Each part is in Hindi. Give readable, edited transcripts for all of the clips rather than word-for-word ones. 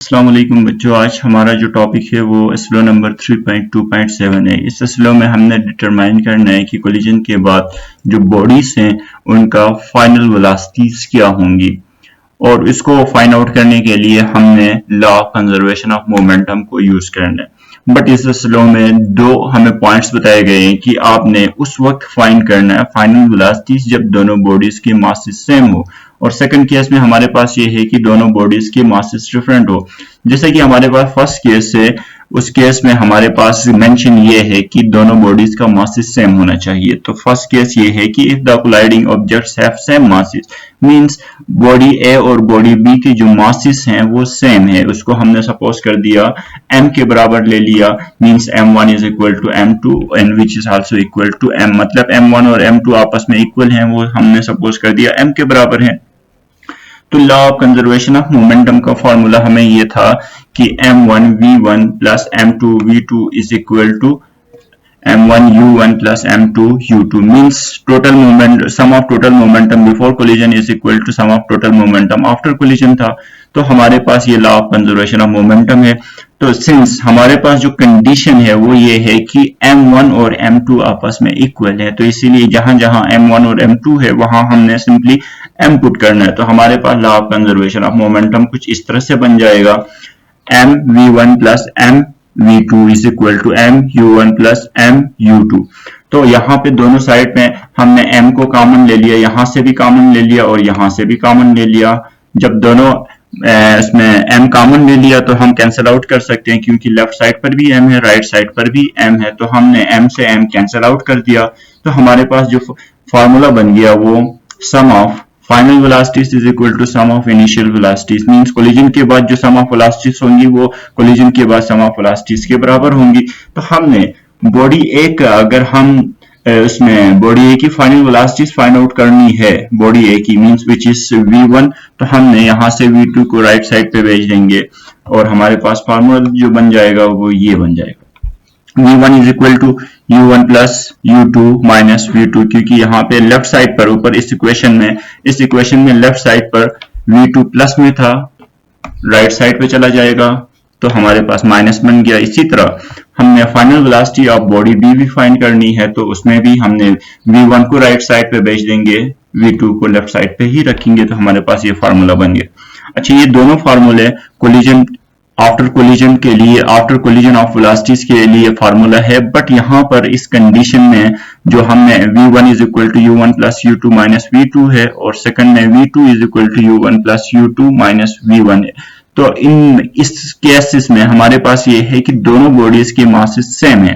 अस्सलाम वालेकुम बच्चों, आज हमारा जो टॉपिक है वो स्लो नंबर 3.2.7 है। इस स्लो में हमने डिटरमाइन करना है कि कोलिजन के बाद जो बॉडीज हैं उनका फाइनल वेलोसिटीज क्या होंगी, और इसको फाइंड आउट करने के लिए हमने law of conservation of momentum को यूज करना है। बट इस स्लो में दो हमें पॉइंट्स बताए गए हैं कि आपने उस वक्त फाइंड करना है फाइनल वेलोसिटीज जब दोनों बॉडीज के मासेस सेम हो, और सेकंड केस में हमारे पास ये है कि दोनों बॉडीज के मासेस डिफरेंट हो। जैसे कि हमारे पास फर्स्ट केस है, उस केस में हमारे पास मेंशन ये है कि दोनों बॉडीज का मासेस सेम होना चाहिए। तो फर्स्ट केस ये है कि if the colliding objects have same masses, means body A और बॉडी बी के जो मासेस हैं वो सेम है। उसको हमने सपोज कर दिया m के बराबर ले लिया, means m1 is equal to m2 and which is also equal to m, मतलब m1 और m2 आपस में इक्वल हैं, वो हमने सपोज कर दिया m के बराबर है। तो law of conservation of momentum का फॉर्मूला हमें ये था कि m1 v1 plus m2 v2 is equal to m1 u1 plus m2 u2, means total moment sum of total momentum before collision is equal to sum of total momentum after collision था। तो हमारे पास ये law of conservation of momentum है। तो सिंस हमारे पास जो कंडीशन है वो ये है कि m1 और m2 आपस में इक्वल है, तो इसीलिए जहां जहां m1 और m2 है वहां हमने सिंपली m पुट करना है। तो हमारे पास law of conservation of momentum कुछ इस तरह से बन जाएगा, m v1 plus m v2 is equal to m u1 plus m u2। तो यहाँ पे दोनों साइड में हमने m को कॉमन ले लिया, यहां से भी कॉमन ले लिया और यहां से भी कॉमन ले लिया। जब दोनों इसमें m कॉमन ले लिया तो हम कैंसिल आउट कर सकते हैं, क्योंकि लेफ्ट साइड पर भी m है, राइट साइड पर भी m है, तो हमने m से m कैंसिल आउट कर दिया। तो हमारे पास जो फॉर्मूला बन गया वो sum of final velocities is equal to sum of initial velocities, means collision के बाद जो सम ऑफ वेलोसिटीज होंगी वो कोलिजन के बाद सम ऑफ वेलोसिटीज के बराबर होंगी। तो हमने बॉडी ए का, अगर हम उसमें बॉडी ए की फाइनल वेलोसिटीज फाइंड आउट करनी है, बॉडी ए की मींस विच इज v1, तो हमने यहां से v2 को राइट साइड पे भेज देंगे और हमारे पास फार्मूला जो बन जाएगा वो ये बन जाएगा, v1 is equal to u1 plus u2 minus v2, क्योंकि यहाँ पे लेफ्ट साइड पर ऊपर इस इक्वेशन में लेफ्ट साइड पर v2 प्लस में था, राइट साइड पे चला जाएगा तो हमारे पास माइनस बन गया। इसी तरह हमने final velocity of body B भी फाइंड करनी है, तो उसमें भी हमने v1 को राइट साइड पे भेज देंगे, v2 को लेफ्ट साइड पे ही रखेंगे, तो हमारे पास ये फार्मूला बन गया। अच्छा, ये दोनों फार्मूले कोलिजन आफ्टर कोलिजन के लिए, आफ्टर कोलिजन ऑफ वेलोसिटीज के लिए फार्मूला है, बट यहाँ पर इस कंडीशन में जो हमने v1 is equal to u1 plus u2 minus v2 है, और सेकंड में v2 is equal to u1 plus u2 minus v1 है। तो इस केसेस में हमारे पास ये है कि दोनों बॉडीज के मासेस सेम है।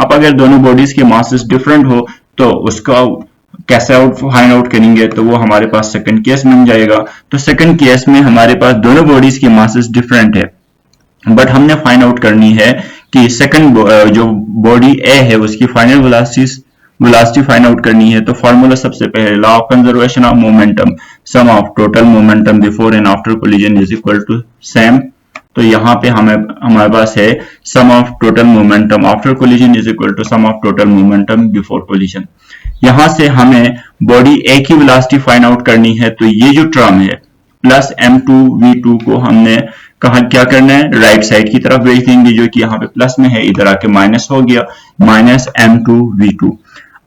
अब अगर दोनों बॉडीज के मासेस डिफरेंट हो तो उसका कैसे फाइंड आउट करेंगे, तो वो हमारे पास सेकंड केस बन जाएगा। तो सेकंड केस में हमारे पास दोनों बॉडीज के मासेस डिफरेंट है, बट हमने फाइंड आउट करनी है कि सेकंड जो बॉडी ए है उसकी फाइनल वेलोसिटी फाइंड आउट करनी है। तो फॉर्मूला सबसे पहले law of conservation of momentum, sum of total momentum before and after collision is equal to same. तो यहाँ पे हमारे पास है sum of total momentum after collision is equal to sum of total momentum before collision. यहाँ से हमें बॉडी ए की वेलोसिटी फाइंड आउट करनी है, तो ये जो टर्म है प्लस m2 v2 को हमने कहा क्या करना है, राइट साइड की तरफ भेज देंगे, जो कि यहाँ पे प्लस में है, इधर आके माइनस हो गया, माइनस m2 v2।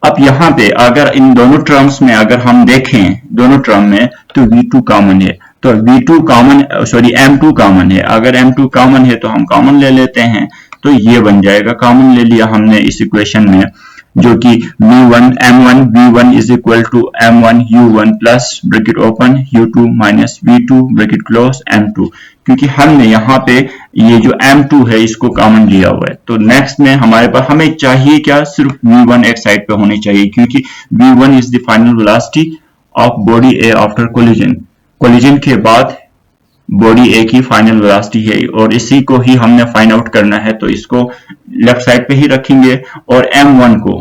अब यहाँ पे अगर इन दोनों टर्म्स में अगर हम देखें दोनों टर्म में, तो v2 कॉमन है, तो v2 common, sorry m2 common है। अगर m2 कॉमन है तो हम कॉमन ले लेते हैं, तो ये बन जाएगा, कॉमन ले लिया हमने इस इक्वेशन में, जो कि m1 v1 is equal to m1 u1 plus bracket open u2 minus v2 bracket close m2, क्योंकि हमने यहाँ पे ये जो m2 है इसको कॉमन लिया हुआ है। तो नेक्स्ट में हमारे पास हमें चाहिए क्या, सिर्फ v1 एक साइड पे होनी चाहिए, क्योंकि v1 is the final velocity of body A after collision, collision के बाद बॉडी ए की फाइनल वेलोसिटी है, और इसी को ही हमने फाइंड आउट करना है। तो इसको लेफ्ट साइड पे ही रखेंगे और m1 को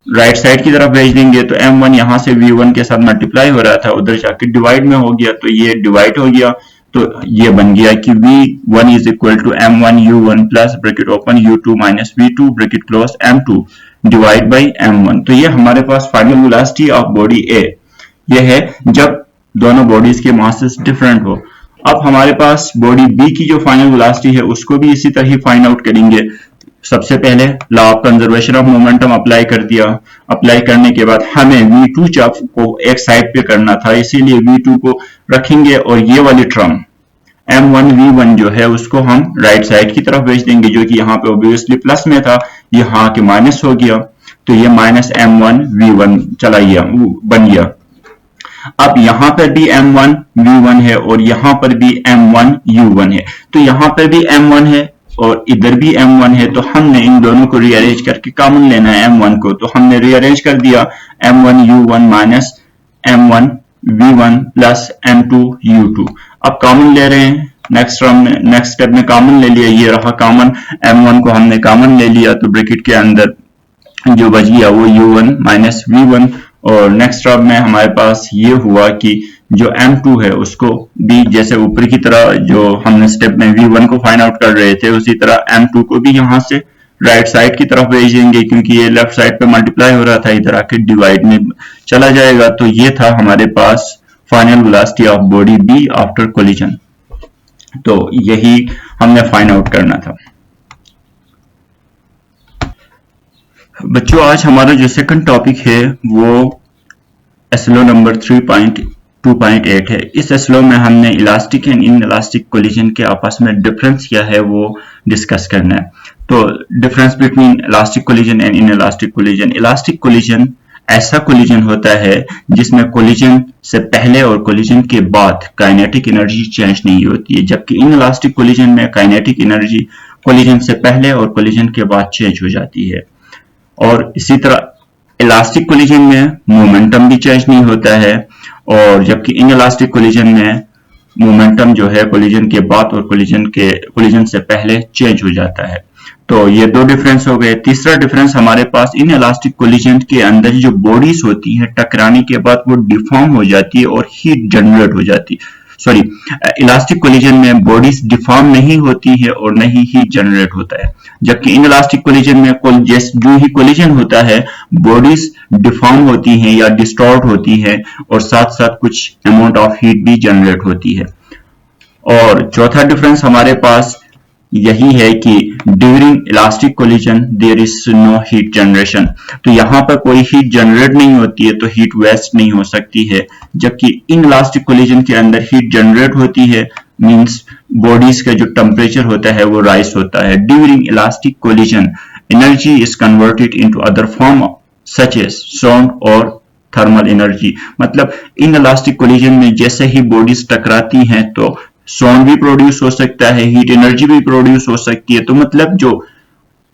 राइट साइड की तरफ भेज देंगे, तो m1 यहां से v1 के साथ मल्टीप्लाई हो रहा था, उधर जाके डिवाइड में हो गया, तो ये डिवाइड हो गया, तो ये बन गया कि v1 is equal to m1 u1 plus bracket open u2 minus v2 bracket close m2 divide by m1। तो ये हमारे पास final velocity of body A ये है जब दोनों बॉडीज के मासेस डिफरेंट हो। अब हमारे पास बॉडी बी की जो फाइनल वेलोसिटी है उसको भी इसी तरह ही फाइंड आउट करेंगे। सबसे पहले law of conservation of momentum apply कर दिया। अप्लाई करने के बाद हमें v2 चाप को एक साइड पे करना था, इसीलिए v2 को रखेंगे और ये वाली टर्म m1 v1 जो है उसको हम राइट साइड की तरफ भेज देंगे, जो कि यहाँ पे ऑब्वियसली प्लस में था, यहाँ के माइनस हो गया, तो ये माइनस m1 v1 चला गया, बन गया। अब यहाँ पर भी m1 v1 है और यहाँ पर भी m1 u1 है, तो यहाँ पर भी m1 है और इधर भी m1 है, तो हमने इन दोनों को रीअरेंज करके कॉमन लेना है m1 को, तो हमने रीअरेंज कर दिया m1 u1 minus m1 v1 plus m2 u2। अब कॉमन ले रहे हैं, नेक्स्ट स्टेप में कॉमन ले लिया, ये रहा कॉमन, m1 को हमने कॉमन ले लिया, तो ब्रैकेट के अंदर जो बच गया वो u1 माइनस v1। और नेक्स्ट स्टेप में हमारे पास ये हुआ कि जो m2 है उसको भी जैसे ऊपर की तरह जो हमने स्टेप में v1 को फाइंड आउट कर रहे थे उसी तरह m2 को भी यहाँ से राइट साइड की तरफ भेजेंगे, क्योंकि ये लेफ्ट साइड पे मल्टीप्लाई हो रहा था, इधर आके डिवाइड में चला जाएगा। तो ये था हमारे पास final velocity of body B after collision. तो यही हमने फाइंड आउट करना था। बच्चों आज हमारा जो सेकंड टॉपिक है वो एसएलओ नंबर 3.2.8 है। इस एसएलओ में हमने elastic and in elastic collision के आपस में डिफरेंस क्या है वो डिस्कस करना है। तो difference between elastic collision and in elastic collision. Elastic collision ऐसा कोलिजन होता है जिसमें कोलिजन से पहले और कोलिजन के बाद काइनेटिक एनर्जी चेंज नहीं होती है, जबकि इन इलास्टिक कोलिजन में काइनेटिक एनर्जी कोलिजन से पहले और कोलिजन के बाद चेंज हो जाती है। और इसी तरह इलास्टिक कोलिजन में मोमेंटम भी चेंज नहीं होता है, और जबकि इन इलास्टिक कोलिजन में मोमेंटम जो है कोलिजन के बाद और कोलिजन से पहले चेंज हो जाता है। तो ये दो डिफरेंस हो गए। तीसरा डिफरेंस हमारे पास इन इलास्टिक कोलिजन के अंदर जो बॉडीज होती है टकराने के बाद वो डिफॉर्म हो जाती है और हीट जनरेट हो जाती है। सॉरी, इलास्टिक कोलिजन में बॉडीज डिफॉर्म नहीं होती है और नहीं ही जनरेट होता है, जबकि इन इलास्टिक कोलिजन में जो ही कोलिजन होता है बॉडीज डिफॉर्म होती हैं या डिस्टॉर्ट होती है और साथ साथ कुछ अमाउंट ऑफ हीट भी जनरेट होती है। और चौथा डिफरेंस हमारे पास यही है कि during elastic collision there is no heat generation. तो यहाँ पर कोई हीट जनरेट नहीं होती है, तो हीट वेस्ट नहीं हो सकती है, जबकि इन इलास्टिक कोलिजन के अंदर हीट जनरेट होती है, मींस बॉडीज का जो टेम्परेचर होता है वो राइज होता है। During elastic collision energy is converted into other form such as sound और थर्मल एनर्जी। मतलब इन इलास्टिक कोलिजन में जैसे ही बॉडीज टकराती हैं तो साउंड भी प्रोड्यूस हो सकता है, हीट एनर्जी भी प्रोड्यूस हो सकती है। तो मतलब जो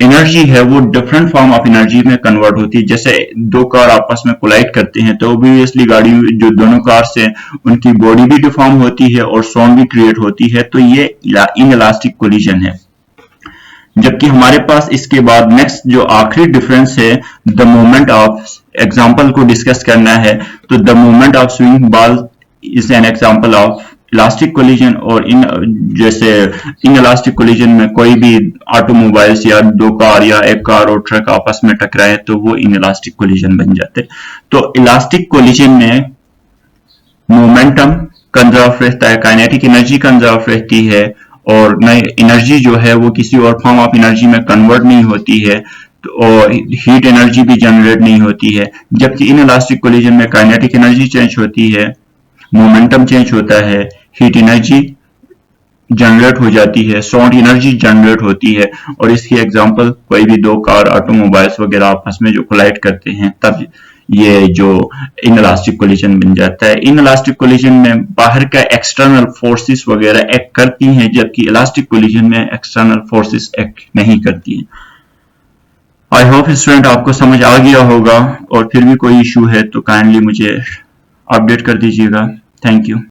एनर्जी है वो डिफरेंट फॉर्म ऑफ एनर्जी में कन्वर्ट होती है। जैसे दो कार आपस में कोलाइड करते हैं तो ऑब्वियसली गाड़ी जो दोनों कार्स हैं उनकी बॉडी भी डिफॉर्म होती है और साउंड भी क्रिएट होती है। तो ये इन इलास्टिक कोलिजन है। जबकि हमारे पास इसके बाद नेक्स्ट जो आखिरी डिफरेंस है द मोमेंट ऑफ, एग्जांपल को डिस्कस करना है, तो the moment of swing ball is an example of elastic collision. और जैसे इन इलास्टिक कोलिजन में कोई भी ऑटोमोबाइल्स या दो कार या एक कार और ट्रक आपस में टकराए तो वो इन इलास्टिक कोलिजन बन जाते। तो इलास्टिक कोलिजन में मोमेंटम कंजर्व रहता है, काइनेटिक एनर्जी कंजर्व रहती है और नई एनर्जी जो है वो किसी और फॉर्म ऑफ एनर्जी में कन्वर्ट नहीं होती है, और हीट एनर्जी भी जनरेट नहीं होती है। जबकि इन इलास्टिक कोलिजन में काइनेटिक एनर्जी चेंज होती है, मोमेंटम चेंज होता है, हीट एनर्जी जनरेट हो जाती है, साउंड एनर्जी जनरेट होती है। और इसकी एग्जांपल कोई भी दो कार ऑटोमोबाइल्स वगैरह आपस में जो कोलाइड करते हैं तब ये जो इनइलास्टिक कोलिजन बन जाता है। इनइलास्टिक कोलिजन में बाहर का एक्सटर्नल फोर्सेस वगैरह एक्ट करती हैं, जबकि इलास्टिक कोलिजन में एक्सटर्नल फोर्सेस एक्ट नहीं करती हैं। आई होप स्टूडेंट आपको समझ आ गया होगा, और फिर भी कोई इशू है तो काइंडली मुझे अपडेट कर दीजिएगा। Thank you.